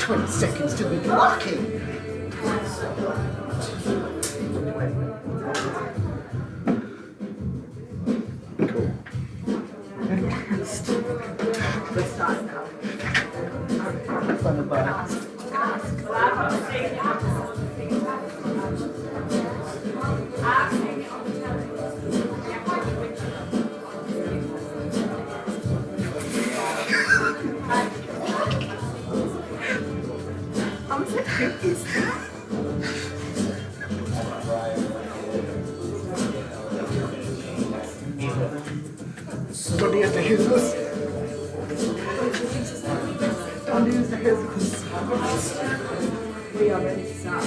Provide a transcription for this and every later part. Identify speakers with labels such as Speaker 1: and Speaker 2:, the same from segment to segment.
Speaker 1: 20 seconds to be lucky. Cool. We're starting now. Fun about it. ¿Dónde está Jesús? ¿Dónde está Jesús? We are ready to start.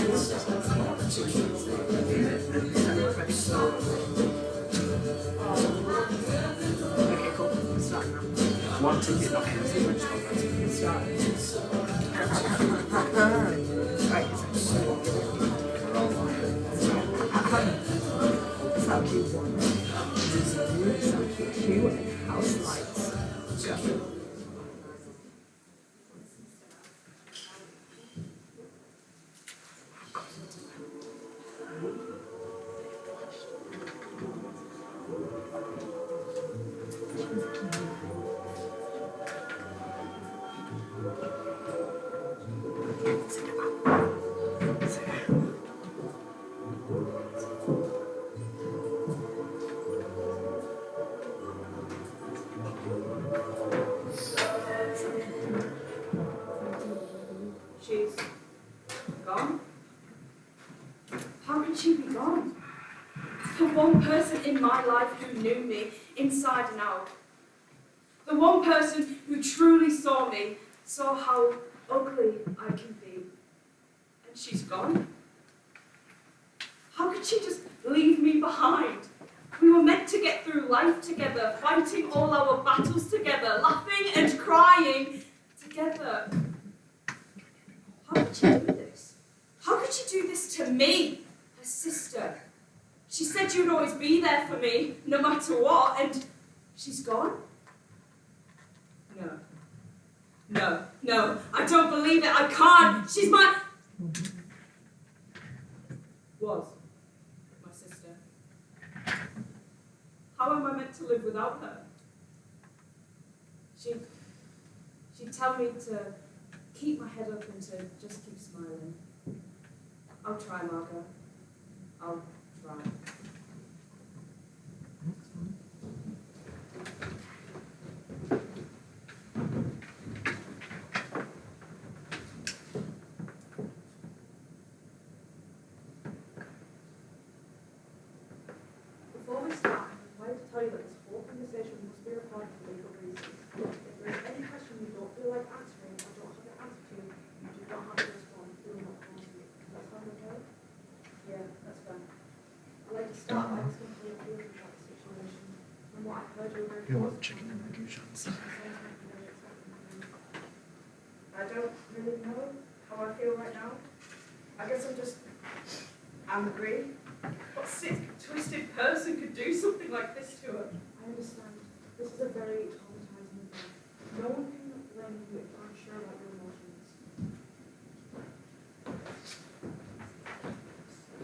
Speaker 1: Okay, cool. We're starting now. One ticket, not cancelled. We're starting. Right. That's how cute one. That's how cute and house lights. Go.
Speaker 2: She's gone? How could she be gone? The one person in my life who knew me inside and out. The one person who truly saw me, saw how ugly I can be. And she's gone? How could she just leave me behind? We were meant to get through life together, fighting all our battles together, laughing and crying together. How could she do this? How could she do this to me, her sister? She said you'd always be there for me, no matter what, and she's gone? No, I don't believe it, I can't. She's my... Was my sister. How am I meant to live without her? She'd tell me to keep my head up and to just keep smiling. I'll try, Margot. I'll try. Before we start, I wanted to tell you that this whole conversation must be recorded for legal reasons. If there is any question you don't feel like answering or don't have the answer to, you do not have to respond. Do not answer it. Does that sound okay? Yeah, that's fine. I'd like to start by asking for your feelings about the situation. From what I've heard, you're very
Speaker 1: You want chicken and goujons.
Speaker 2: I don't really know how I feel right now. I guess I'm just angry. What sick, twisted person could do something like this to her? I understand. This is a very traumatizing event. No one can blame you if you're unsure about your emotions.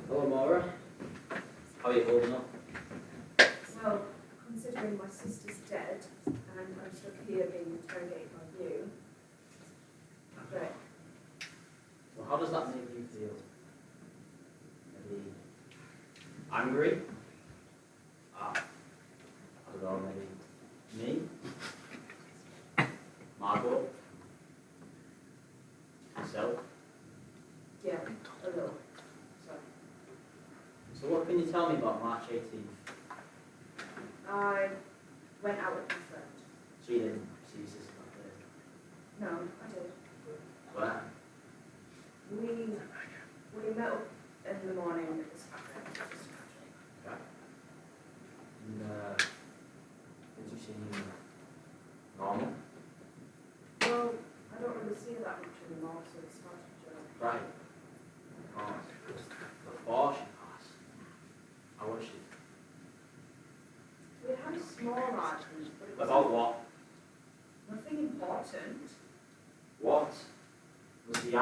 Speaker 3: Hello, Maura. How are you holding up?
Speaker 2: Well, considering my sister's dead and I'm stuck here being interrogated by you, not great.
Speaker 3: Well, how does that make you feel? Maybe angry? I don't know, maybe me? Margot? Myself?
Speaker 2: Yeah, a little. Sorry.
Speaker 3: So what can you tell me about March 18th?
Speaker 2: I went out with my friend.
Speaker 3: So you didn't see your sister that day?
Speaker 2: No, I did.
Speaker 3: Where?
Speaker 2: We met up in the morning at this cafe.
Speaker 3: Okay. And did you seem normal?
Speaker 2: Well, I don't really see her that much anymore, so it's hard to judge.
Speaker 3: Right. Oh, before she passed, how was she?
Speaker 2: We had a small argument, but it was
Speaker 3: About what?
Speaker 2: nothing important.
Speaker 3: What was the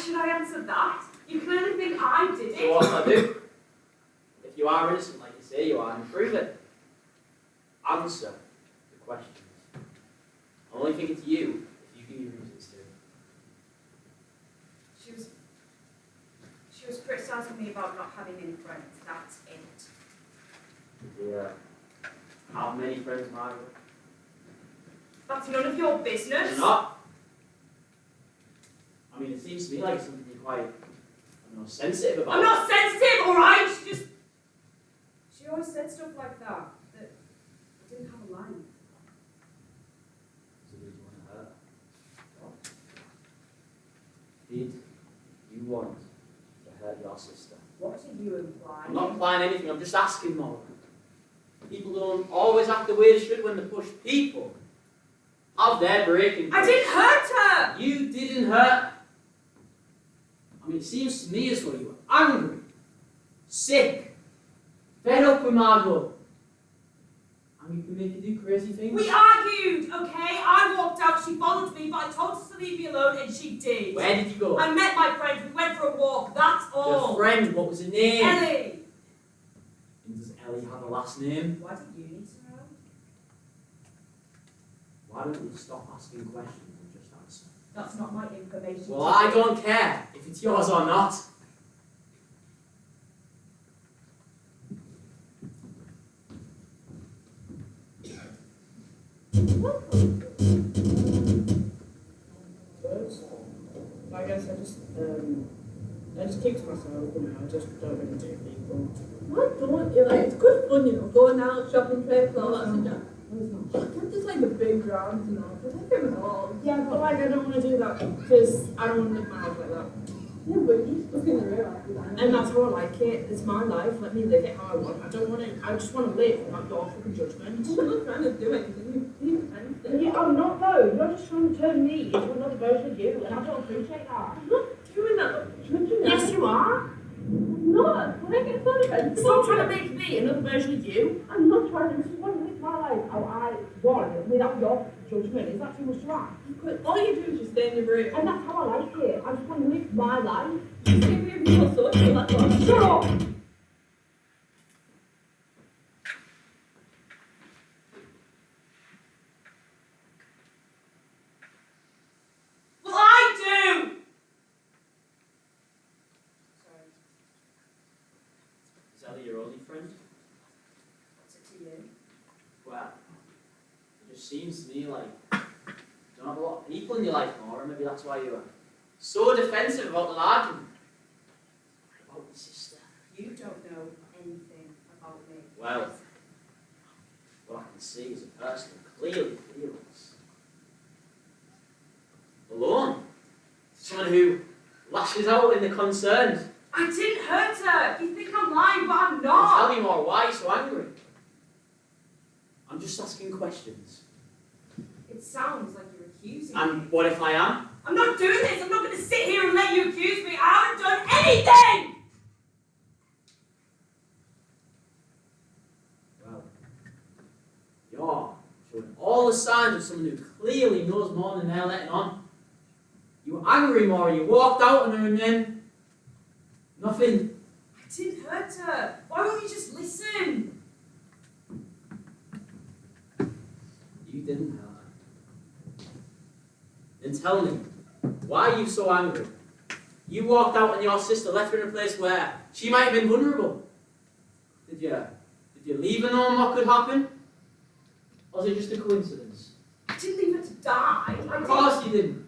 Speaker 2: should I answer that? You clearly think I did
Speaker 3: So
Speaker 2: it.
Speaker 3: what do I do? If you are innocent, like you say you are, then prove it. Answer the questions. I'm only thinking to you if you give me reasons to.
Speaker 2: She was criticising me about not having any friends. That's it.
Speaker 3: Yeah. How many friends, Margaret?
Speaker 2: That's none of your business.
Speaker 3: You're not. I mean, it seems to me like something you're quite, sensitive about.
Speaker 2: I'm not sensitive, alright? She always said stuff like that I didn't have a line.
Speaker 3: So did you want to hurt her? Did you want to hurt your sister?
Speaker 2: What are you implying?
Speaker 3: I'm not implying anything, I'm just asking, Maura. People don't always act the way they should when they push people. Have their breaking points.
Speaker 2: I didn't hurt her!
Speaker 3: You didn't hurt. I mean, it seems to me as though you were angry, sick, fed up with Margot. And you can make you do crazy things.
Speaker 2: We argued, okay? I walked out, she followed me, but I told her to leave me alone, and she did.
Speaker 3: Where did you go?
Speaker 2: I met my friend, we went for a walk, that's all.
Speaker 3: Your friend, what was her name?
Speaker 2: Ellie.
Speaker 3: And does Ellie have a last name?
Speaker 2: Why did you need to know?
Speaker 3: Why don't you stop asking questions and just answer?
Speaker 2: That's not my information.
Speaker 3: Well, I don't care if it's yours or not.
Speaker 1: I guess I just keep to myself, I just don't really do people.
Speaker 4: What don't you like? It's good fun, going out, shopping trips, all that stuff. I'm just like the big rounds, because I think it's all.
Speaker 1: Yeah, but I don't want to do that because I don't want to live my life like that.
Speaker 4: Yeah, but you're stuck in the real life.
Speaker 1: And that's how I like it. It's my life. Let me live it how I want. I just want to live without your fucking judgment.
Speaker 4: I'm not trying to do anything. You're trying to do.
Speaker 1: Yeah, I'm not though. You're just trying to turn me into another version of you, and I don't appreciate that.
Speaker 4: I'm not doing that.
Speaker 1: Yes, you are.
Speaker 4: I'm not. When I get fun,
Speaker 1: Stop trying to make me another version of you.
Speaker 4: I'm not trying
Speaker 1: I just want to live my life how I want without your judgment. Is that too much to ask?
Speaker 4: to. All you do is just stay in your room.
Speaker 1: And that's how I like it. I just want to live my life.
Speaker 4: Just stay with your social, that's all.
Speaker 1: Shut up!
Speaker 2: Well, I do! Sorry,
Speaker 3: Is Ellie your only friend?
Speaker 2: what's it to you?
Speaker 3: Well, it just seems to me like you don't have a lot of people in your life, Maura. Maybe that's why you are so defensive about an argument. About your sister.
Speaker 2: You don't know anything about me.
Speaker 3: Well, what I can see is a person who clearly feels alone. Someone who lashes out in the concerns.
Speaker 2: I didn't hurt her! You think I'm lying, but I'm
Speaker 3: Tell
Speaker 2: not!
Speaker 3: me more, why are you so angry? I'm just asking questions.
Speaker 2: It sounds like you're accusing me.
Speaker 3: And what if I am?
Speaker 2: I'm not doing this! I'm not going to sit here and let you accuse me! I haven't done anything!
Speaker 3: Well, you're showing all the signs of someone who clearly knows more than they're letting on. You were angry, Maura. You walked out on her and then nothing.
Speaker 2: I didn't hurt her. Why won't you just listen?
Speaker 3: You didn't hurt her. Then tell me, why are you so angry? You walked out on your sister, left her in a place where she might have been vulnerable. Did you leave her knowing what could happen? Or was it just a coincidence?
Speaker 2: I didn't leave her to die.
Speaker 3: Of course you didn't.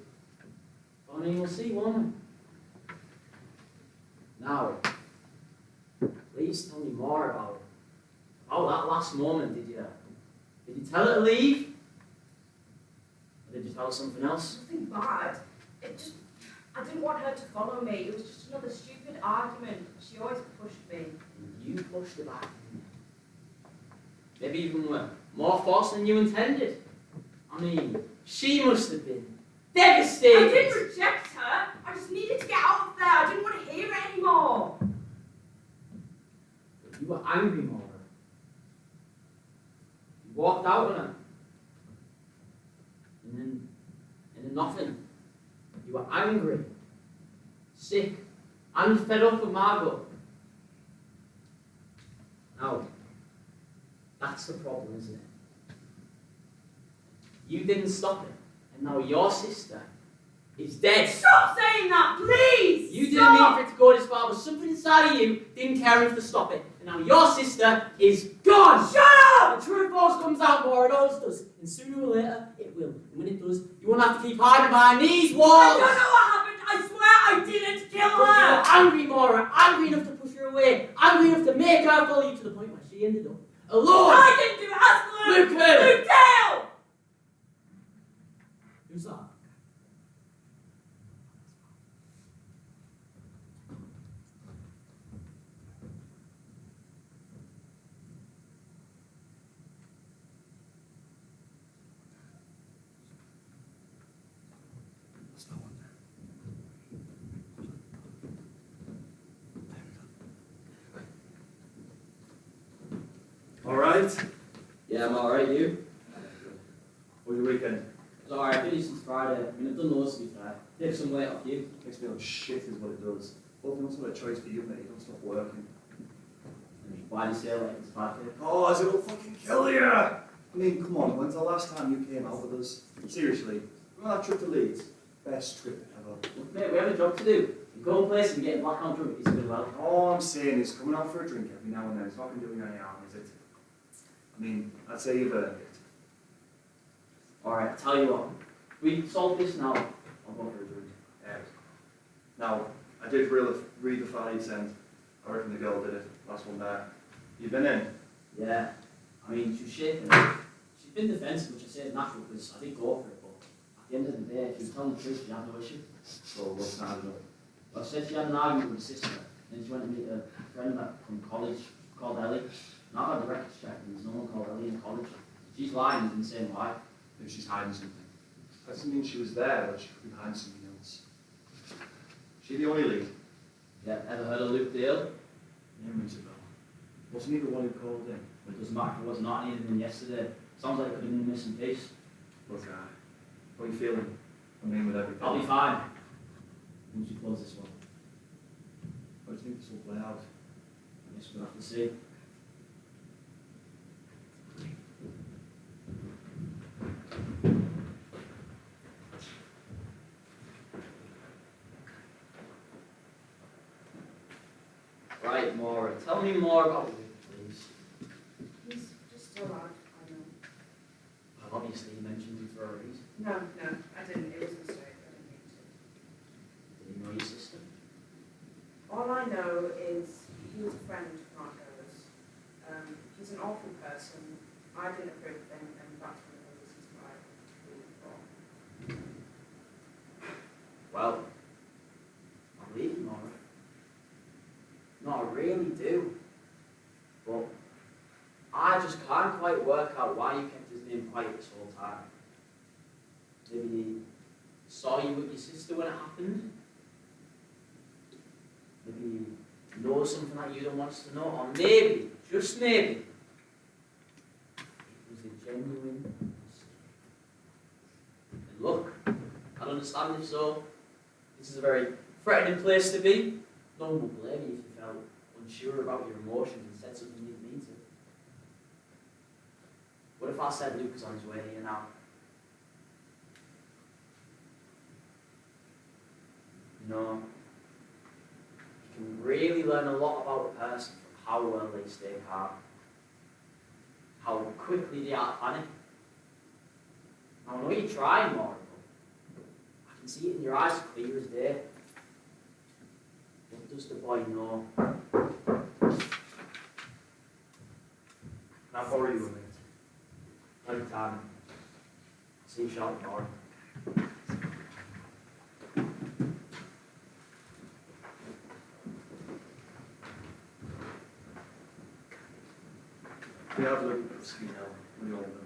Speaker 3: Only you'll see, won't you? Now, please tell me more about that last moment, did you tell her to leave? Or did you tell her something else?
Speaker 2: Nothing bad. I didn't want her to follow me. It was just another stupid argument. She always pushed me.
Speaker 3: And you pushed her back. Maybe even more force than you intended. I mean, she must have been devastated.
Speaker 2: I didn't reject her. I just needed to get out of there. I didn't want to hear it anymore.
Speaker 3: But you were angry, Maura. You walked out on her. And then nothing. You were angry. sick. I'm fed up with Margot. Now, that's the problem, isn't it? You didn't stop it, and now your sister is dead.
Speaker 2: Stop saying that, please!
Speaker 3: You didn't mean for it to go this far, but something inside of you didn't care enough to stop it. And now your sister is gone!
Speaker 2: Shut up!
Speaker 3: The true force comes out more, it always does. And sooner or later, it will. And when it does, you won't have to keep hiding behind these walls!
Speaker 2: I don't know what happened. I swear I didn't kill
Speaker 3: But
Speaker 2: her!
Speaker 3: you're angry, Maura. Angry enough to push her away. Angry enough to make her follow you to the point where she ended up alone!
Speaker 2: I didn't do it! Ask Luke!
Speaker 3: Luke who?
Speaker 2: Luke Dale!
Speaker 3: Who's that?
Speaker 5: Alright?
Speaker 3: Yeah, I'm alright, you?
Speaker 5: What was your weekend?
Speaker 3: It's alright, I finished since Friday. I mean, I've done loads to be fair. Take some weight off you.
Speaker 5: Makes me look shit is what it does. Well, that's not a choice for you, mate. You don't stop working.
Speaker 3: Why do you say like it's bad for you?
Speaker 5: Cause it'll fucking kill you! I mean, come on, when's the last time you came out with us? Seriously, remember that trip to Leeds? Best trip ever.
Speaker 3: Look, mate, we have a job to do. You go places and get blackout drunk is good well.
Speaker 5: All I'm saying is coming out for a drink every now and then. It's not going to do you any harm, is it? I mean, I'd say you've earned it.
Speaker 3: Alright, I'll tell you what. We solve this now. I'll go for a drink.
Speaker 5: Yeah. Now, I did read the file you sent. I reckon the girl did it. Last one there. You been in?
Speaker 3: Yeah. I mean, she was shaking her. She's been defensive, which I say is natural because I did go for it, but at the end of the day, if you were telling the truth, you had no issue.
Speaker 5: So, what's not enough?
Speaker 3: Well, I said she had an argument with her sister, and then she went to meet a friend from college called Ellie. And I've had the records checked, and there's no one called Ellie in college. She's lying and saying why.
Speaker 5: If she's hiding something. That doesn't mean she was there, but she could be hiding something else. She the only lead?
Speaker 3: Yeah, ever heard of Luke Dale?
Speaker 5: Name rings a bell. Wasn't he the one who called in?
Speaker 3: It doesn't matter if it was not anything yesterday. Sounds like it could have been a missing piece.
Speaker 5: Look, how are you feeling? I mean, with everything.
Speaker 3: I'll be fine. Once you close this one,
Speaker 5: How do you think this will play out?
Speaker 3: I guess we'll have to see. Right, Maura, tell me more about Luke, please.
Speaker 2: He's just alright, I know.
Speaker 3: Well, obviously, you mentioned him for a reason.
Speaker 2: No, I didn't. It was a mistake. I didn't mean to.
Speaker 3: Did you know your sister?
Speaker 2: All I know is he was a friend of Marco's. He's an awful person. I didn't approve of him, and that's one of the reasons why we were wrong.
Speaker 3: Well, I believe you, Maura. No, I really do. But I just can't quite work out why you kept his name quiet this whole time. Maybe he saw you with your sister when it happened. Maybe he knows something that you don't want us to know. Or maybe, just maybe, it was a genuine mistake. And look, I understand if so. This is a very threatening place to be. No one will blame you if you felt unsure about your emotions and said something you didn't mean to. What if I said Luke is on his way here now? You know, you can really learn a lot about a person from how well they stay calm, how quickly they are panic. Now, I know you're trying, Maura, but I can see it in your eyes clear as day. What does the boy know?
Speaker 5: Now, how are you, mate?
Speaker 3: Anytime. See you shortly, Maura.
Speaker 5: We have a look at the screen now. What do you want to do?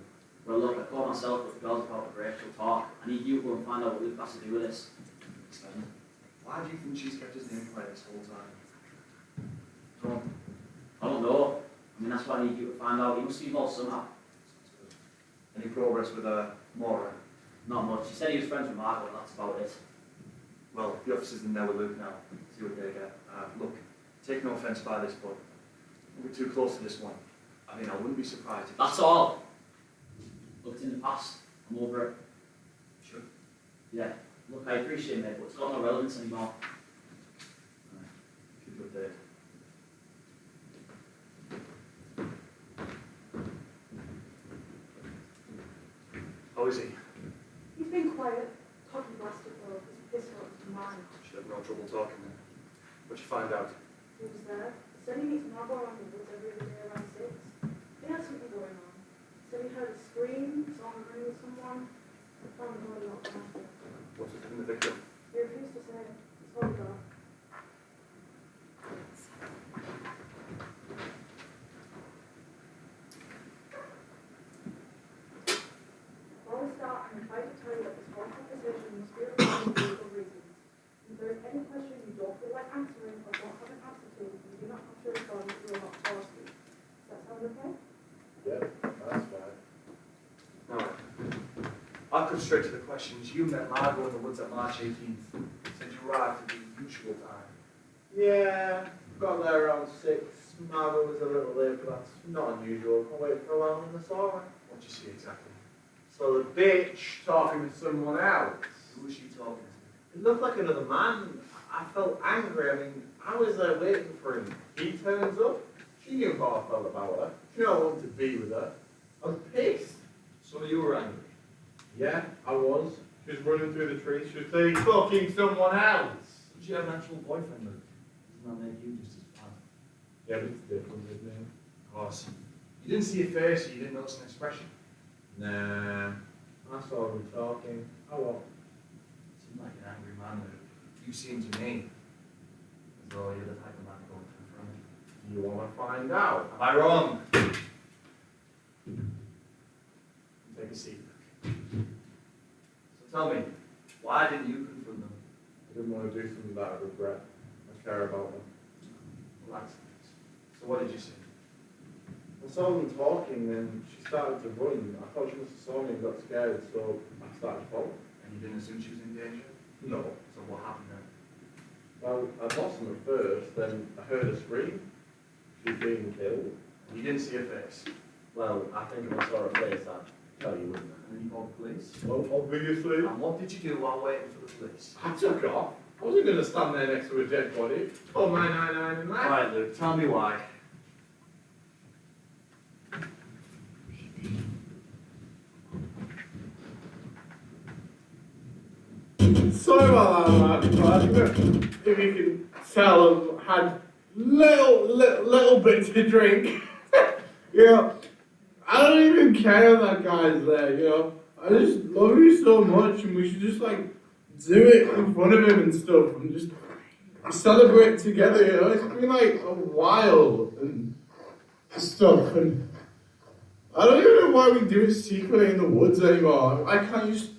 Speaker 3: Well, look, I called myself with the girls about the racial talk. I need you to go and find out what Luke has to do with this.
Speaker 5: Why do you think she's kept his name quiet this whole time?
Speaker 3: I don't know. I mean, that's what I need you to find out. He must be involved somehow.
Speaker 5: Any progress with Maura?
Speaker 3: Not much. He said he was friends with Margaret, that's about it.
Speaker 5: Well, the officer's in there with Luke now. See what they get. Look, take no offence by this, but we're too close to this one. I mean, I wouldn't be surprised if...
Speaker 3: That's all. Looked in the past. I'm over it.
Speaker 5: Sure.
Speaker 3: Yeah. Look, I appreciate it, but it's got no relevance anymore.
Speaker 5: Keep it there. How is he?
Speaker 2: He's been quiet, talking blasted though, his pistol up to mine.
Speaker 5: Should have no trouble talking then. What'd you find out?
Speaker 2: He was there. He said he meets Margot around the woods every other day around 6. They had something going on. He said he heard a scream, saw him running with someone. I found the body not long after.
Speaker 5: What's it in the victim?
Speaker 2: He refused to say it. It's all dark. Before we start, I'm required to tell you that this whole conversation must be recorded for legal reasons. If there is any question you don't feel like answering or don't have an answer to, you do not have to respond if you are not forced to. Does that sound okay?
Speaker 6: Yeah, that's fine.
Speaker 5: Alright. I'll come straight to the questions. You met Margot in the woods at March 18th. Said you arrived at the usual time.
Speaker 6: Yeah, got there around 6. Margot was a little late, but that's not unusual. I waited for a while and I saw her.
Speaker 5: What'd you see exactly?
Speaker 6: So the bitch talking to someone else.
Speaker 5: Who was she talking to?
Speaker 6: It looked like another man. I felt angry. I mean, I was there waiting for him. He turns up. She knew how I felt about her. She knew I wanted to be with her. I was pissed.
Speaker 5: So you were angry?
Speaker 6: Yeah, I was. She was running through the trees. She was saying, fucking someone else.
Speaker 5: Did you have an actual boyfriend, Luke? Doesn't that make you just as bad?
Speaker 6: Yeah, but it's different, isn't it?
Speaker 5: Of course. You didn't see a face, so you didn't notice an expression.
Speaker 6: Nah. I saw him talking. Oh well.
Speaker 5: Seemed like an angry man, Luke. You seemed to me as though you're the type of man going to confront him.
Speaker 6: Do you want to find out?
Speaker 5: Am I wrong? Take a seat. So tell me, why didn't you confront them?
Speaker 6: I didn't want to do something that I regret. I care about them.
Speaker 5: Well, that's nice. So what did you say?
Speaker 6: I saw them talking and she started to run. I thought she must have saw me and got scared, so I started following.
Speaker 5: And you didn't assume she was in danger?
Speaker 6: No.
Speaker 5: So what happened then?
Speaker 6: Well, I lost them at first, then I heard a scream. She was being killed.
Speaker 5: And you didn't see a face?
Speaker 3: Well, I think if I saw her face, I'd tell you, wouldn't I?
Speaker 5: And then you called the police?
Speaker 6: Well, obviously.
Speaker 5: And what did you do while waiting for the police?
Speaker 6: I took off. I wasn't going to stand there next to a dead body. Told my 999 and that.
Speaker 5: Alright, Luke, tell me why.
Speaker 6: Sorry about that, man. If you can tell, I've had little bits to drink. You know, I don't even care if that guy's there, you know. I just love you so much and we should just like do it in front of him and stuff and just celebrate together, you know. It's been like a while and stuff and I don't even know why we do it secretly in the woods anymore. I can't just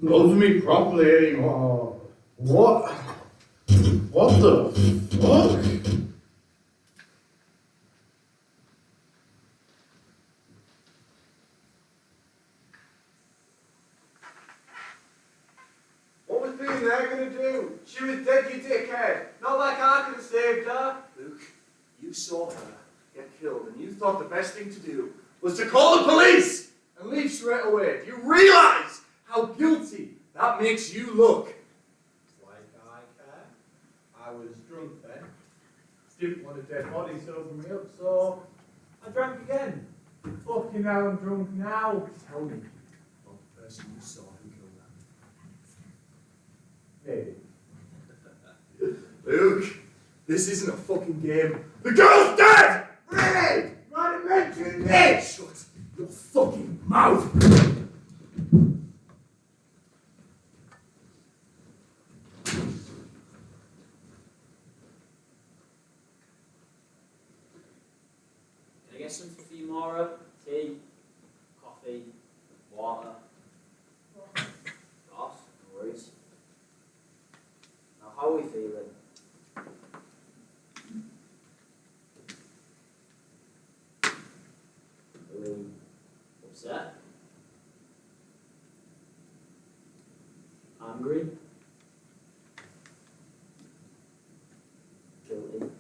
Speaker 6: love me properly anymore. What? What the fuck? What was being there gonna do? She was dead, you dickhead. Not like I could have saved her.
Speaker 5: Luke, you saw her get killed and you thought the best thing to do was to call the police and leave straight away. Do you realise how guilty that makes you look?
Speaker 6: Like I care. I was drunk then. Didn't want a dead body sober me up, so I drank again. Fucking hell, I'm drunk now.
Speaker 5: Tell me about the person you saw who killed her.
Speaker 6: Maybe.
Speaker 5: Luke, this isn't a fucking game. The girl's dead!
Speaker 6: Really? Not to mention this!
Speaker 5: Shut your fucking mouth!
Speaker 3: Can I get something for you, Maura? Tea, coffee, water? Of course, no worries. Now, how are we feeling? Are we upset? Angry? guilty.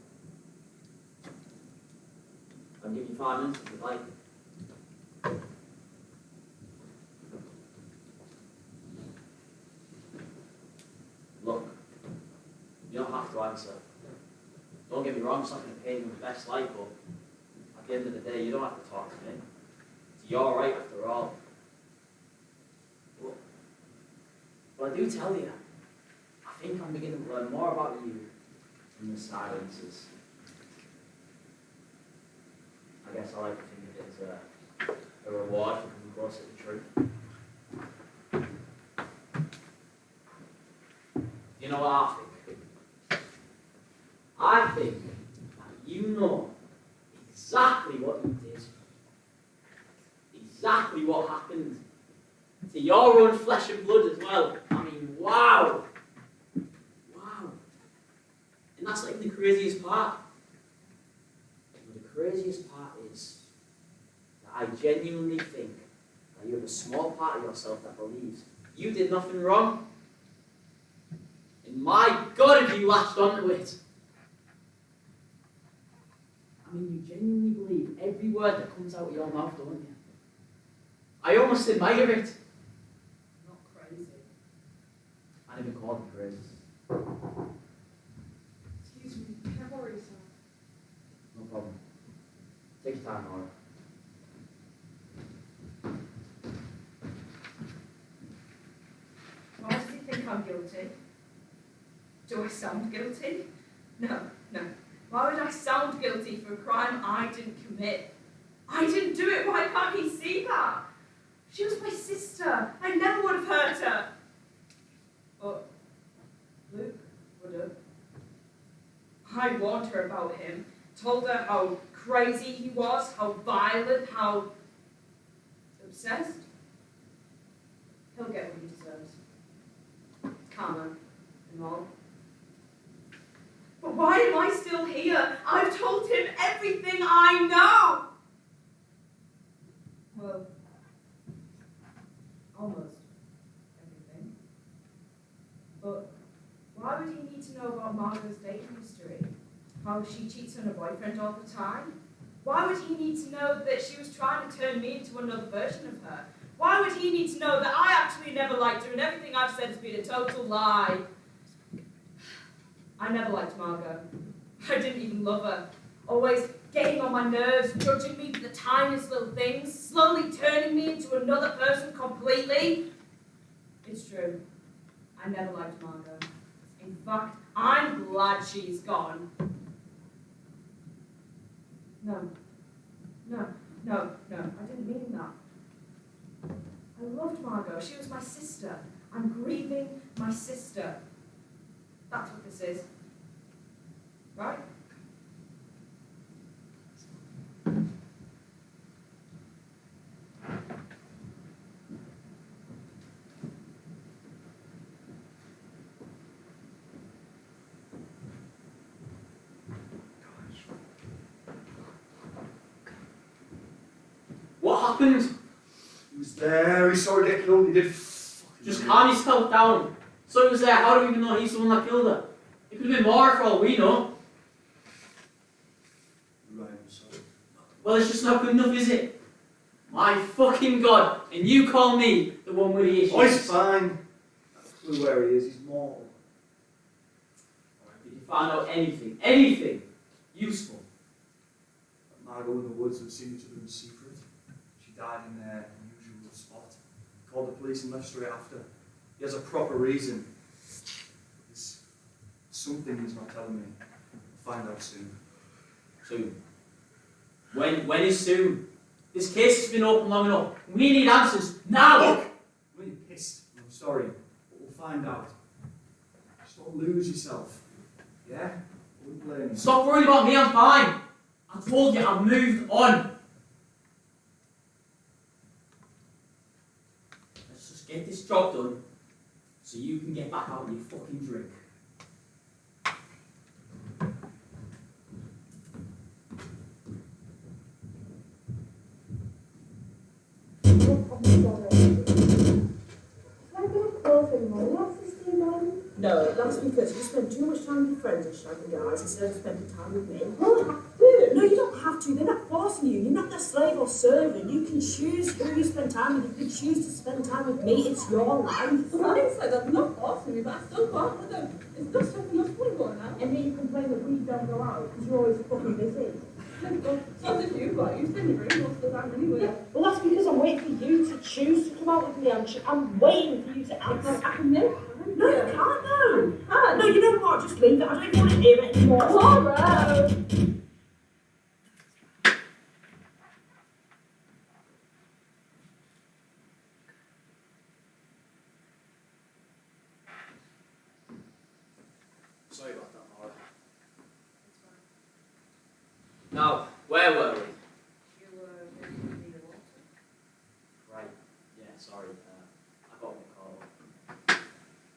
Speaker 3: I'll give you 5 minutes if you like. Look, you don't have to answer. Don't get me wrong, it's not going to pay you in the best light, but at the end of the day, you don't have to talk to me. It's your right after all. But I do tell you, I think I'm beginning to learn more about you from the silences. I guess I like to think of it as a reward for coming close to the truth. You know what I think? I think that you know exactly what you did. Exactly what happened. To your own flesh and blood as well. I mean, wow! Wow. And that's not even the craziest part. But the craziest part is that I genuinely think that you have a small part of yourself that believes you did nothing wrong. And my God, have you latched onto it. I mean, you genuinely believe every word that comes out of your mouth, don't you? I almost admire it.
Speaker 2: Not crazy.
Speaker 3: I never called you crazy.
Speaker 2: Excuse me, can I borrow your son?
Speaker 3: No problem. Take your time, Nora.
Speaker 2: Why does he think I'm guilty? Do I sound guilty? No, no. Why would I sound guilty for a crime I didn't commit? I didn't do it. Why can't he see that? She was my sister. I never would have hurt her. But Luke would have. I warned her about him, told her how crazy he was, how violent, how obsessed. He'll get what he deserves. Karma and all. But why am I still here? I've told him everything I know. Well, almost everything. But why would he need to know about Margot's dating history? How she cheats on her boyfriend all the time? Why would he need to know that she was trying to turn me into another version of her? Why would he need to know that I actually never liked her and everything I've said has been a total lie? I never liked Margot. I didn't even love her. Always getting on my nerves, judging me for the tiniest little things, slowly turning me into another person completely. It's true. I never liked Margot. In fact, I'm glad she's gone. No, I didn't mean that. I loved Margot. She was my sister. I'm grieving my sister. That's what this is. Right?
Speaker 3: What happened?
Speaker 5: He was there, he saw her get killed, he did
Speaker 3: Just calm yourself down. So he was there, how do we even know he's the one that killed her? It could have been more for all we know.
Speaker 5: Right, I'm sorry.
Speaker 3: Well, it's just not good enough, is it? My fucking God, and you call me the one with the issues.
Speaker 5: Oh, he's fine. That's clue where he is, he's mortal.
Speaker 3: Did you find out anything useful?
Speaker 5: Margot and the Woods have seen each other in secret. She died in their unusual spot. Called the police and left straight after. He has a proper reason. There's something he's not telling me. I'll find out soon.
Speaker 3: Soon. When is soon? This case has been open long enough. We need answers now!
Speaker 5: Look! I'm really pissed. I'm sorry. But we'll find out. Just don't lose yourself. Yeah? I wouldn't blame you.
Speaker 3: Stop worrying about me, I'm fine. I told you I've moved on. Let's just get this job done so you can get back out of your fucking drink.
Speaker 4: No, that's because you spent
Speaker 1: spend too much time with your friends and shagging guys instead of spending time with me.
Speaker 4: Well, I have to.
Speaker 1: No, you don't have to. They're not forcing you. You're not their slave or servant. You can choose who you spend time with. You can choose to spend time with me. It's your life.
Speaker 4: Well, I didn't say that. They're not forcing me, but I still go out with them. It's just something else when going out.
Speaker 1: And then you complain that we don't go out because you're always fucking busy.
Speaker 4: So as if you've got, you stay in your room most of the time anyway.
Speaker 1: Yeah, well, that's because I'm waiting for you to choose to come out with me. I'm waiting for you to ask.
Speaker 4: I can make time.
Speaker 1: No, you can't, no.
Speaker 4: Can.
Speaker 1: No, you know what? Just leave it. I don't even want to hear it anymore.
Speaker 4: Laura!
Speaker 3: Sorry about that, Laura. Now, where were we?
Speaker 2: You were moving the water.
Speaker 3: Right. Yeah, sorry. I got my call.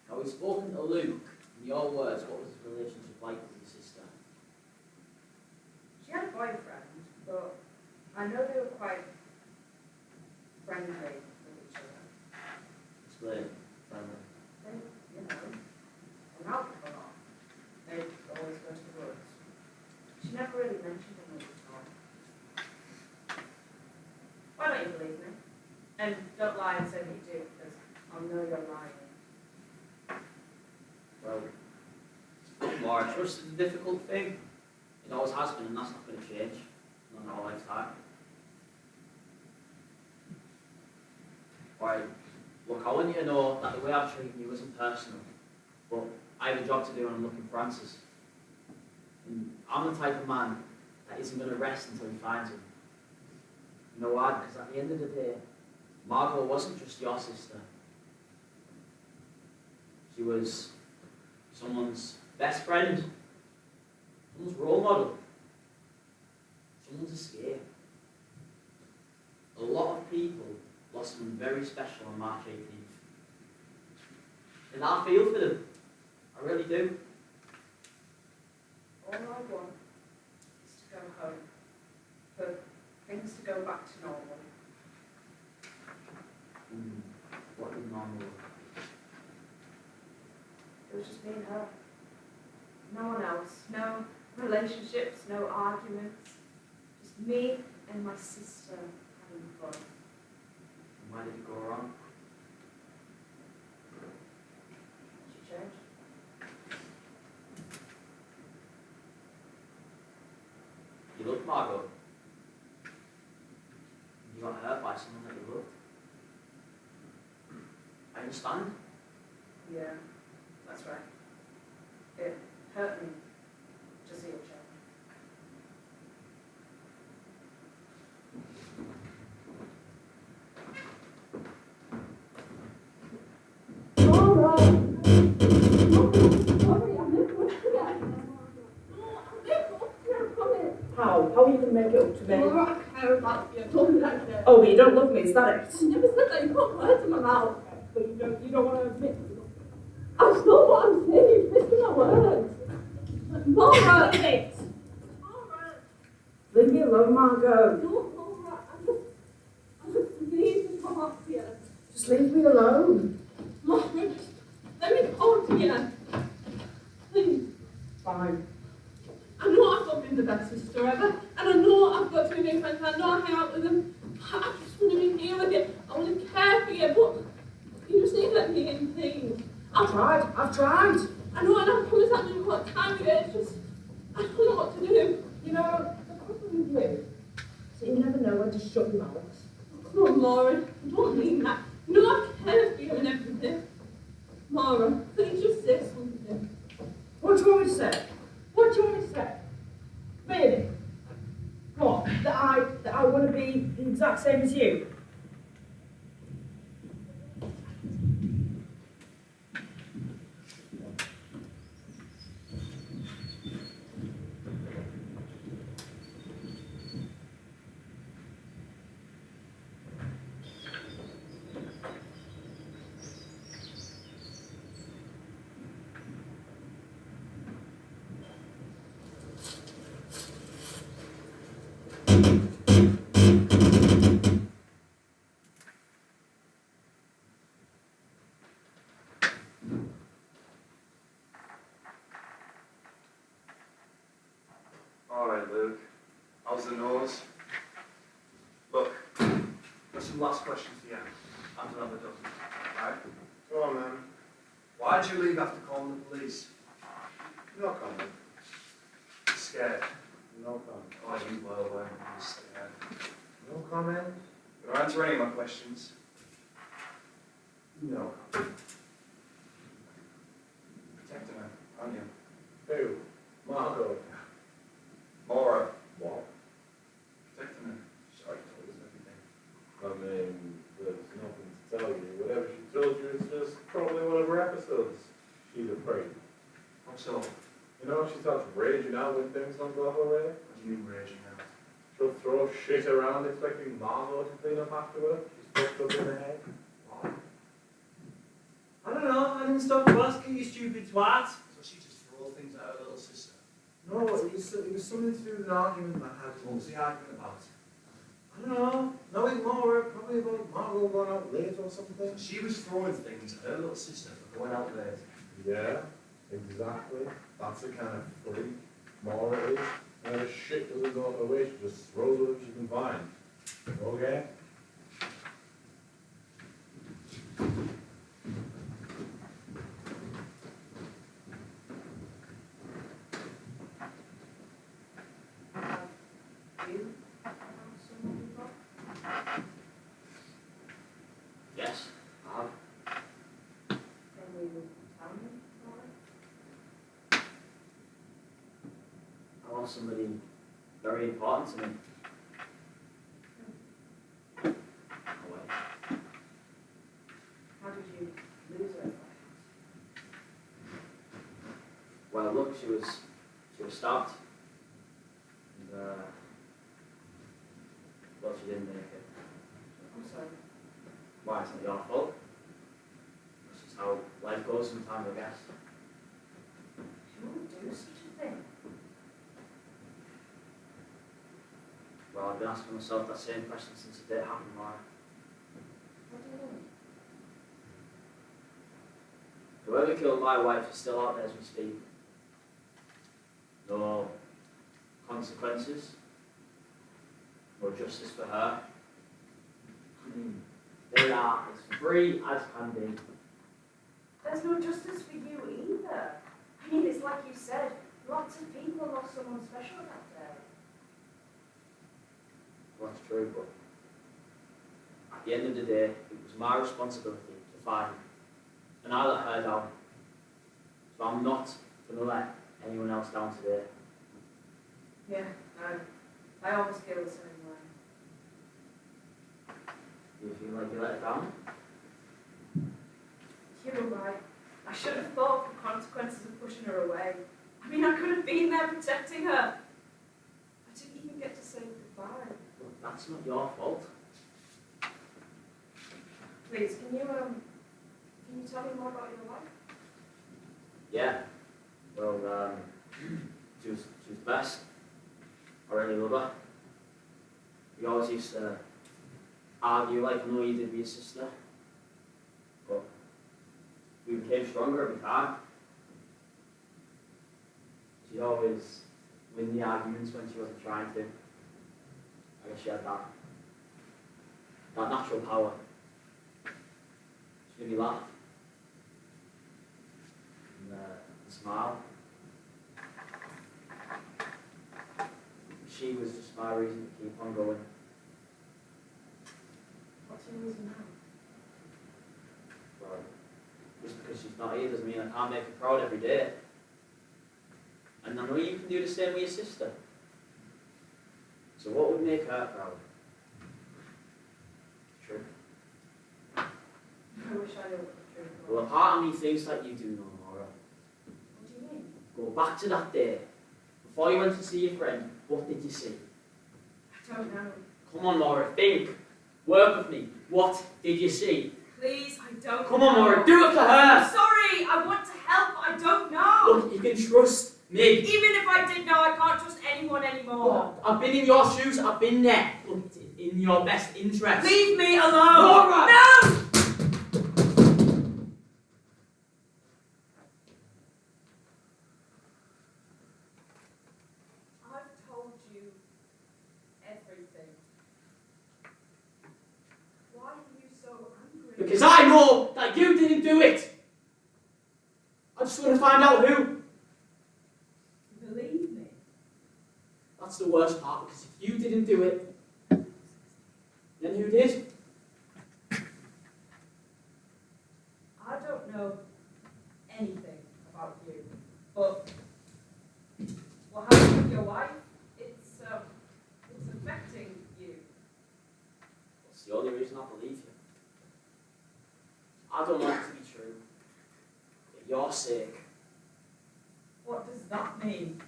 Speaker 3: Now, we've spoken to Luke. In your words, what was his relationship like with your sister?
Speaker 2: She had a boyfriend, but I know they were quite friendly with each other.
Speaker 3: Explain. Friendly.
Speaker 2: They, you know, went out a lot. They'd always go to the woods. She never really mentioned him at all. Why don't you believe me? And don't lie and say that you do, because I'll know you're lying.
Speaker 3: Well, Laura, trust is a difficult thing. It always has been, and that's not going to change. Not in our lifetime. Alright, look, I want you to know that the way I'm treating you isn't personal, but I have a job to do and I'm looking for answers. And I'm the type of man that isn't going to rest until he finds them. You know why? Because at the end of the day, Margot wasn't just your sister. She was someone's best friend, someone's role model, someone's escape. A lot of people lost someone very special on March 18th. And I feel for them. I really do.
Speaker 2: All I want is to go home, for things to go back to normal.
Speaker 3: What is normal?
Speaker 2: It was just me and her. No one else. No relationships, no arguments. Just me and my sister having fun.
Speaker 3: And why did it go wrong?
Speaker 2: She changed.
Speaker 3: You loved Margot. You got hurt by someone that you loved. I understand.
Speaker 2: Yeah, that's right. It hurt me to see it change.
Speaker 4: Laura! Sorry, I'm never going to forget. No, I'm never going to forget.
Speaker 1: How? How are you going to make it up to me?
Speaker 4: Laura, I care about you. I told you that I care.
Speaker 1: Oh, but you don't love me, is that it?
Speaker 4: I never said that. You put words in my mouth. But you don't want to admit it. I know what I'm saying. You're twisting my words. Laura!
Speaker 1: It.
Speaker 4: Laura!
Speaker 1: Leave me alone, Margot.
Speaker 4: No, Laura. I'm just pleased to come off here.
Speaker 1: Just leave me alone.
Speaker 4: Laura, just let me talk to you. Please.
Speaker 1: Fine.
Speaker 4: I know I've not been the best sister ever, and I know I've got too many friends, and I know I hang out with them. I just want to be here with you. I want to care for you, but you just need to let me in, please.
Speaker 1: I've tried.
Speaker 4: I know, and I promise I'm going to put time with it. It's just, I don't know what to do.
Speaker 1: You know, the problem with you is that you never know when to shut your mouth.
Speaker 4: Oh, come on, Laura. I don't mean that. You know I care for you and everything. Laura, please just say something.
Speaker 1: What do you want me to say? What do you want me to say? Really? What? That I want to be the exact same as you?
Speaker 5: the nose. Look, got some last questions for you. After another dozen, right?
Speaker 6: Go on, man.
Speaker 5: Why did you leave after calling the police?
Speaker 6: No comment.
Speaker 5: Scared.
Speaker 6: No comment.
Speaker 5: Oh, you well, well, you're scared.
Speaker 6: No comment.
Speaker 5: You don't answer any of my questions.
Speaker 6: No comment.
Speaker 5: Protecting her, aren't you?
Speaker 6: Who? Margot.
Speaker 5: Maura,
Speaker 6: What?
Speaker 5: protecting her. Sorry, told us everything.
Speaker 6: I mean, there's nothing to tell you. Whatever she told you is just probably one of her episodes. She's afraid.
Speaker 5: How so?
Speaker 6: You know, she starts raging out when things don't go her way.
Speaker 5: What do you mean raging out?
Speaker 6: She'll throw shit around expecting Margot to clean up after her. She's fucked up in the head. Why?
Speaker 3: I don't know, I didn't stop to ask you, you stupid twat.
Speaker 5: So she just throw things at her little sister.
Speaker 6: No, it was something to do with an argument I had.
Speaker 5: What was the argument about?
Speaker 6: I don't know. Nothing more. Probably about Margot going out late or something.
Speaker 5: So she was throwing things at her little sister for going out late.
Speaker 6: Yeah, exactly. That's the kind of freak Maura is. And her shit doesn't go her way. She just throws whatever she can find. Okay?
Speaker 3: Yes, I have. I lost somebody very important to me. Oh, wait.
Speaker 1: How did you lose her?
Speaker 3: Well, look, she was stabbed. And, well, she didn't make it.
Speaker 1: I'm sorry.
Speaker 3: Why, it's not your fault. This is how life goes sometimes, I guess.
Speaker 1: You wouldn't do such a thing.
Speaker 3: Well, I've been asking myself that same question since the day it happened, Laura.
Speaker 1: What do you mean?
Speaker 3: Whoever killed my wife is still out there as we speak. No consequences. No justice for her. I mean, they are as free as can be.
Speaker 1: There's no justice for you either. I mean, it's like you said, lots of people lost someone special that day.
Speaker 3: Well, that's true, but at the end of the day, it was my responsibility to find her. And I let her down. So I'm not going to let anyone else down today.
Speaker 1: Yeah, no. I always feel the same way.
Speaker 3: Do you feel like you let her down?
Speaker 1: You're right. I should have thought of the consequences of pushing her away. I mean, I could have been there protecting her. I didn't even get to say goodbye.
Speaker 3: Well, that's not your fault.
Speaker 1: Please, can you tell me more about your life?
Speaker 3: Yeah. Well, she was the best. I really love her. We always used to argue like I know you did with your sister. But we became stronger every time. She'd always win the arguments when she wasn't trying to. I guess she had that natural power. She made me laugh. And smile. She was just my reason to keep on going.
Speaker 1: What's your reason now?
Speaker 3: Well, just because she's not here doesn't mean I can't make her proud every day. And I know you can do the same with your sister. So what would make her proud? True.
Speaker 1: I wish I knew what the truth was.
Speaker 3: Well, a part of me thinks that you do know, Laura.
Speaker 1: What do you mean?
Speaker 3: Go back to that day. Before you went to see your friend, what did you see?
Speaker 1: I don't know.
Speaker 3: Come on, Laura, think. Work with me. What did you see?
Speaker 2: Please, I don't
Speaker 3: Come on,
Speaker 2: know.
Speaker 3: Laura, do it for
Speaker 2: I'm
Speaker 3: her!
Speaker 2: sorry, I want to help, but I don't know.
Speaker 3: Look, you can trust me.
Speaker 2: Even if I did know, I can't trust anyone anymore.
Speaker 3: Look, I've been in your shoes, I've been there. Look, it's in your best interest.
Speaker 2: Leave me alone.
Speaker 3: Laura!
Speaker 2: No! I've told you
Speaker 3: know that you didn't do it. I just want to find out who.
Speaker 2: Believe me.
Speaker 3: That's the worst part, because if you didn't do it, then who did?
Speaker 2: I don't know anything about you, but what happened with your wife, it's affecting you.
Speaker 3: That's the only reason I believe you. I don't want it to be true. For your sake.
Speaker 2: What does that mean?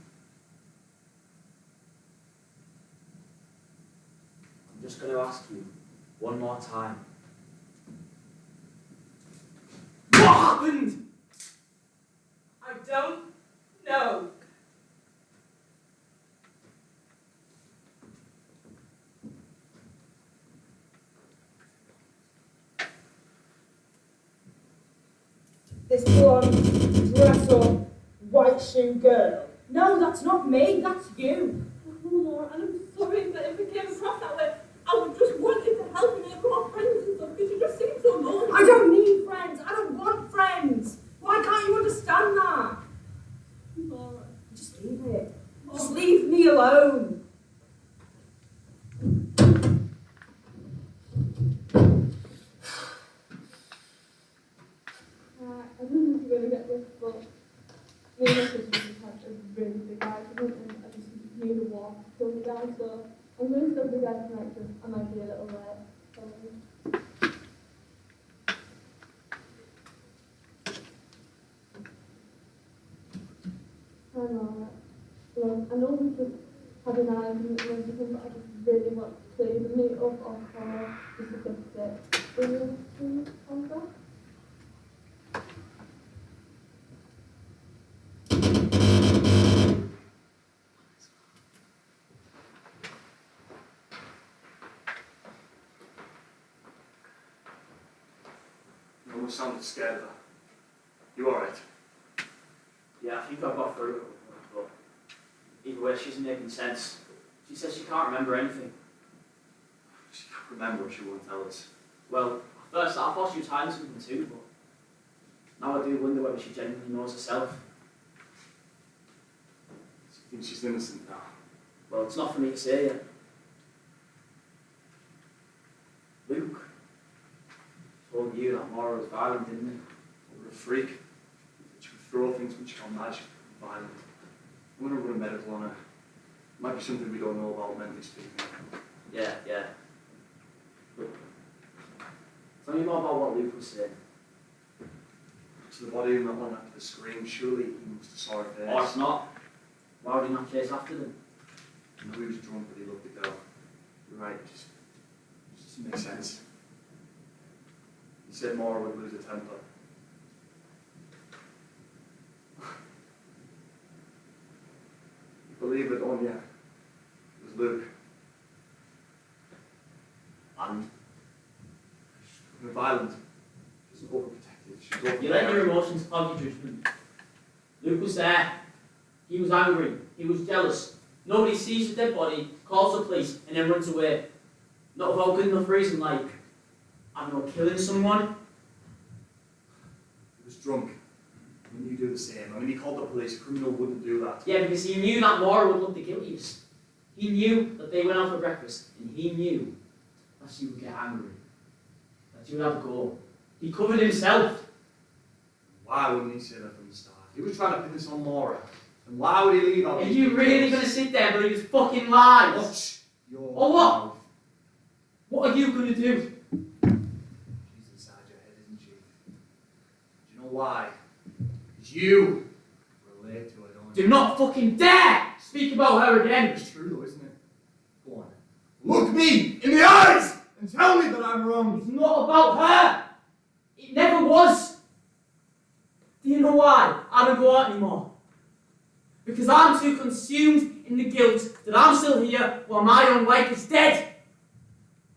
Speaker 3: I'm just going to ask you one more time. What happened?
Speaker 2: I don't know.
Speaker 1: This blonde, dress up, white shoe girl. No, that's not me, that's you.
Speaker 4: Oh, Laura, and I'm sorry that if it came across that way. I would just wanted to help you make more friends and stuff because you just seem so lonely.
Speaker 1: I don't need friends, I don't want friends. Why can't you understand that?
Speaker 4: Laura.
Speaker 1: Just leave it. Just leave me alone.
Speaker 4: I don't know if you're going to get this, but me and my sister just had a really big argument and I just need a walk to cool me down, so I'm going to still be there tonight because I might be a little late. Sorry. I know that. Look, I know we just had an argument and everything, but I just really want to either meet up or call just to fix it. Will you on that?
Speaker 5: You almost sounded scared of her. You alright?
Speaker 3: Yeah, I think I got through it, but either way, she isn't making sense. She says she can't remember anything.
Speaker 5: She can't remember, she won't tell us.
Speaker 3: Well, at first I thought she was hiding something too, but now I do wonder whether she genuinely knows herself.
Speaker 5: So you think she's innocent now?
Speaker 3: Well, it's not for me to say yet. Luke told you that Maura was violent, didn't he?
Speaker 5: Or a freak. She would throw things when she got magic and violent. I'm going to run a medical on her. Might be something we don't know about, mentally speaking.
Speaker 3: Yeah. Look, tell me more about what Luke was saying.
Speaker 5: To the body in that one after the scream, surely he must have saw her face.
Speaker 3: Or it's not. Why would he not chase after them?
Speaker 5: I know he was drunk, but he loved the girl. You're right, it just doesn't make sense. He said Maura would lose her temper. You believe it, don't you? It was Luke.
Speaker 3: And
Speaker 5: She was violent. She was overprotective. She was
Speaker 3: you let your emotions cloud your judgment. Luke was there. He was angry. He was jealous. Nobody sees a dead body, calls the police, and then runs away. Not without good enough reason, like, I don't know, killing someone.
Speaker 5: He was drunk. I mean, you do the same. I mean, he called the police. A criminal wouldn't do that.
Speaker 3: Yeah, because he knew that Maura would look the guiltiest. He knew that they went out for breakfast, and he knew that she would get angry. That she would have a go. He covered himself.
Speaker 5: Why wouldn't he say that from the start? He was trying to pin this on Maura. And why would he leave out
Speaker 3: Are
Speaker 5: these
Speaker 3: you really
Speaker 5: details?
Speaker 3: going to sit there and believe his fucking lies?
Speaker 5: Watch your
Speaker 3: Or what?
Speaker 5: mouth.
Speaker 3: What are you going to do?
Speaker 5: She's inside your head, isn't she? Do you know why? Because you relate to her, don't you?
Speaker 3: Do not fucking dare speak about her again.
Speaker 5: It's true though, isn't it? Go on. Look me in the eyes and tell me that I'm wrong.
Speaker 3: It's not about her. It never was. Do you know why I don't go out anymore? Because I'm too consumed in the guilt that I'm still here while my own wife is dead.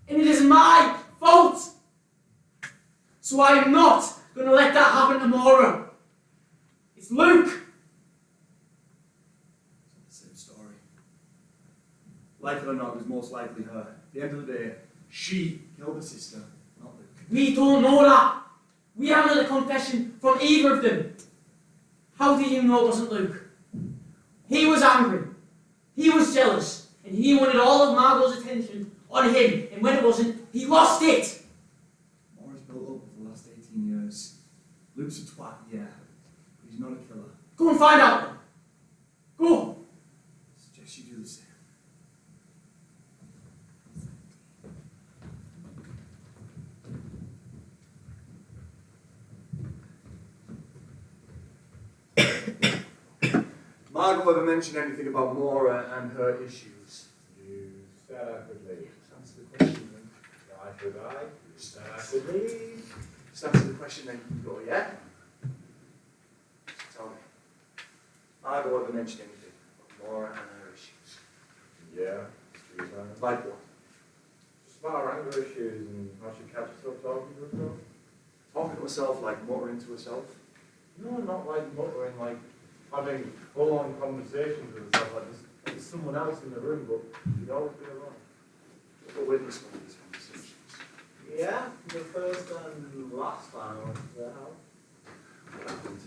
Speaker 3: And it is my fault. So I am not going to let that happen to Maura. It's Luke.
Speaker 5: It's the same story. Like it or not, it was most likely her. At the end of the day, she killed her sister, not Luke.
Speaker 3: We don't know that. We haven't had a confession from either of them. How do you know it wasn't Luke? He was angry. He was jealous. And he wanted all of Margot's attention on him. And when it wasn't, he lost it.
Speaker 5: More has built up for the last 18 years. Luke's a twat, yeah. But he's not a killer.
Speaker 3: Go and find out then. Go.
Speaker 5: I suggest you do the same. Margot ever mentioned anything about Maura and her issues?
Speaker 6: You said I could leave.
Speaker 5: Just answer the question then.
Speaker 6: Why should I? You said I could leave.
Speaker 5: Just answer the question then you can go, yeah? Tell me. Margot ever mentioned anything about Maura and her issues?
Speaker 6: Yeah, excuse me.
Speaker 5: Like what?
Speaker 6: Just about her anger issues and how she kept herself talking to herself.
Speaker 5: Talking to herself, like muttering to herself?
Speaker 6: No, not like muttering, like having full-on conversations with herself, like there's someone else in the room, but she'd always be alone.
Speaker 5: What witness one of these conversations?
Speaker 6: Yeah, the first and last time I went to their house.
Speaker 5: What happened?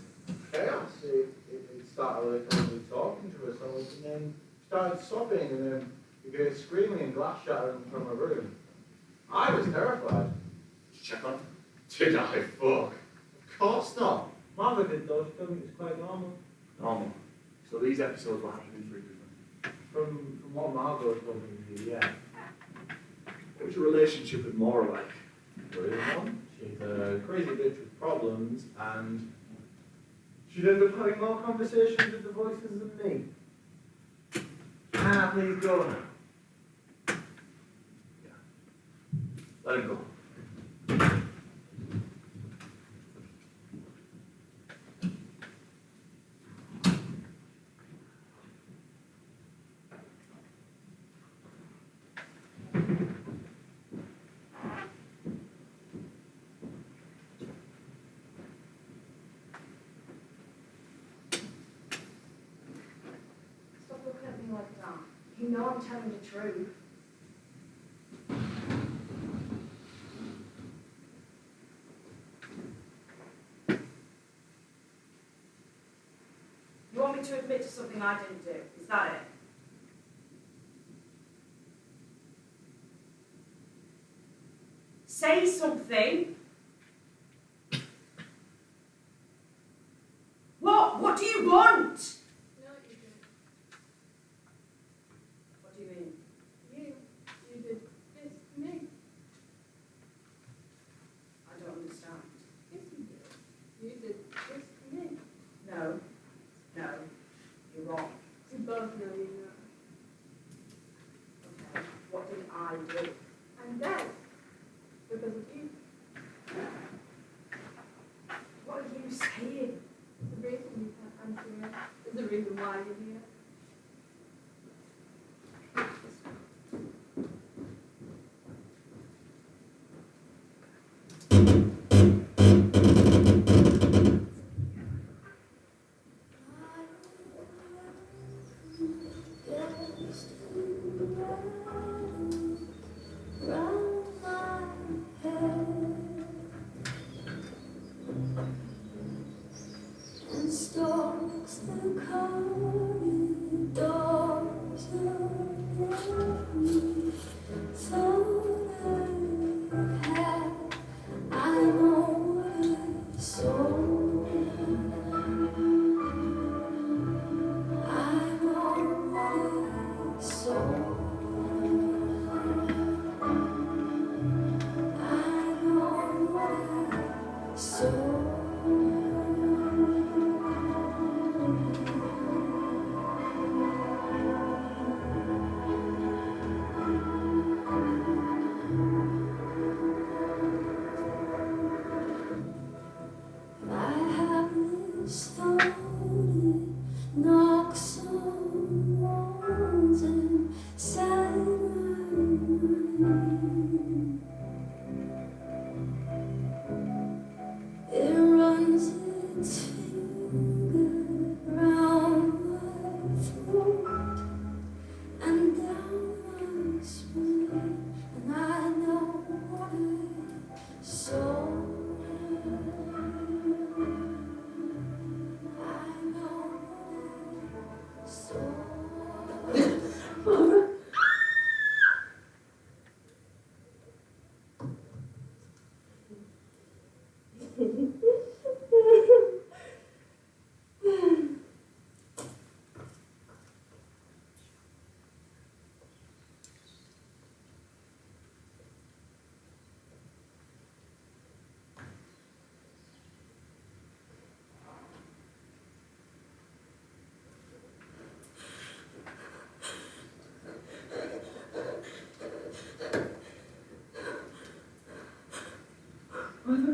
Speaker 6: Chaos. It started like only talking to herself, and then started sobbing, and then you get her screaming and glass shattering from her room. I was terrified.
Speaker 5: Did you check on her?
Speaker 6: Did I? Fuck. Of course not. Mother did though, she told me it was quite normal.
Speaker 5: Normal. So these episodes were happening frequently.
Speaker 6: From what Margot told me, yeah.
Speaker 5: What was your relationship with Maura like?
Speaker 6: Really one. She's a crazy bitch with problems, and she'd end up having more conversations with the voices than me. Can I please go now?
Speaker 5: Let him go.
Speaker 7: Stop looking at me like that. You know I'm telling the truth. You want me to admit to something I didn't do? Is that it? Say something. What do you want?
Speaker 4: No, you didn't.
Speaker 7: What do you mean?
Speaker 4: You did this to me.
Speaker 7: I don't understand.
Speaker 4: Yes, you did. You did this to me.
Speaker 7: No, you're wrong.
Speaker 4: We both know you know.
Speaker 7: Okay, what did I do?
Speaker 4: I'm dead. Because of you.
Speaker 7: What are you saying?
Speaker 4: The reason you can't answer me is the reason why you're here.
Speaker 8: And stalks the corridors of me. Thought I had, I'm always so. I'm always so.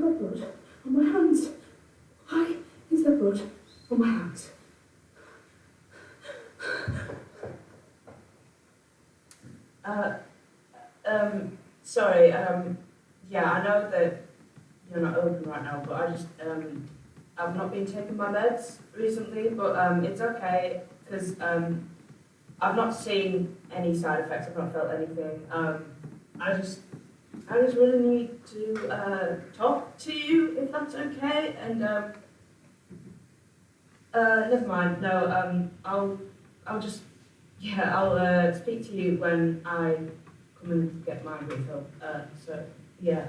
Speaker 1: got blood on my hands? Why is there blood on my hands? Sorry, yeah, I know that you're not open right now, but I just, I've not been taking my meds recently, but, it's okay, because, I've not seen any side effects, I've not felt anything, I just really need to, talk to you, if that's okay, and, never mind, no, I'll just, yeah, I'll, speak to you when I come and get my refill, so, yeah,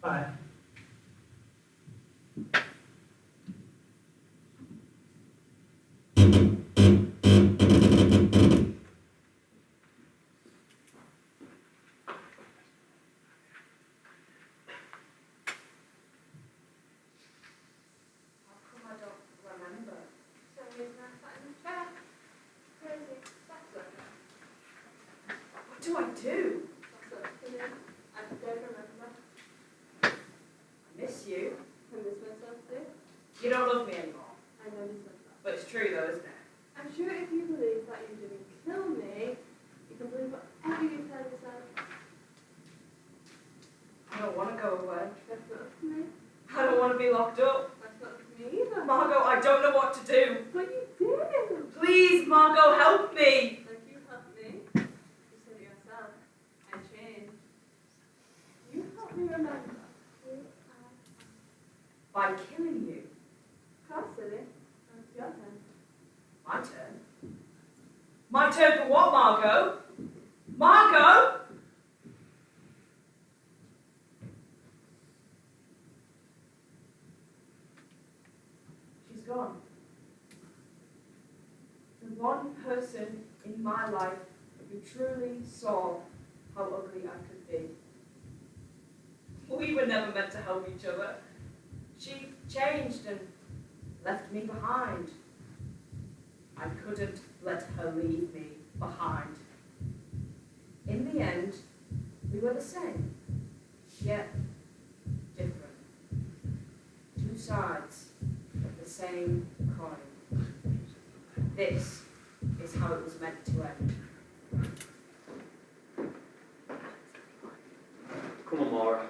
Speaker 1: bye.
Speaker 7: How come I don't remember? So he's not sat in the chair. Crazy. That's okay.
Speaker 2: What do I do?
Speaker 7: That's okay. I don't remember.
Speaker 2: I miss you.
Speaker 7: I miss myself too.
Speaker 2: You don't love me anymore.
Speaker 7: I know this myself.
Speaker 2: But it's true though, isn't it?
Speaker 7: I'm sure if you believe that you didn't kill me, you can believe whatever you tell yourself.
Speaker 2: I don't want to go away.
Speaker 7: That's not up to me.
Speaker 2: I don't want to be locked up.
Speaker 7: That's not up to me either.
Speaker 2: Margot, I don't know what to do.
Speaker 7: But you do.
Speaker 2: Please, Margot, help me.
Speaker 7: Like you helped me. You said it yourself. I changed. You helped me remember who I
Speaker 2: By killing you.
Speaker 7: am. Silly. It's your turn.
Speaker 2: My turn. My turn for what, Margot? Margot? She's gone. The one person in my life who truly saw how ugly I could be. We were never meant to help each other. She changed and left me behind. I couldn't let her leave me behind. In the end, we were the same, yet different. Two sides of the same coin. This is how it was meant to end.
Speaker 5: Come on, Maura.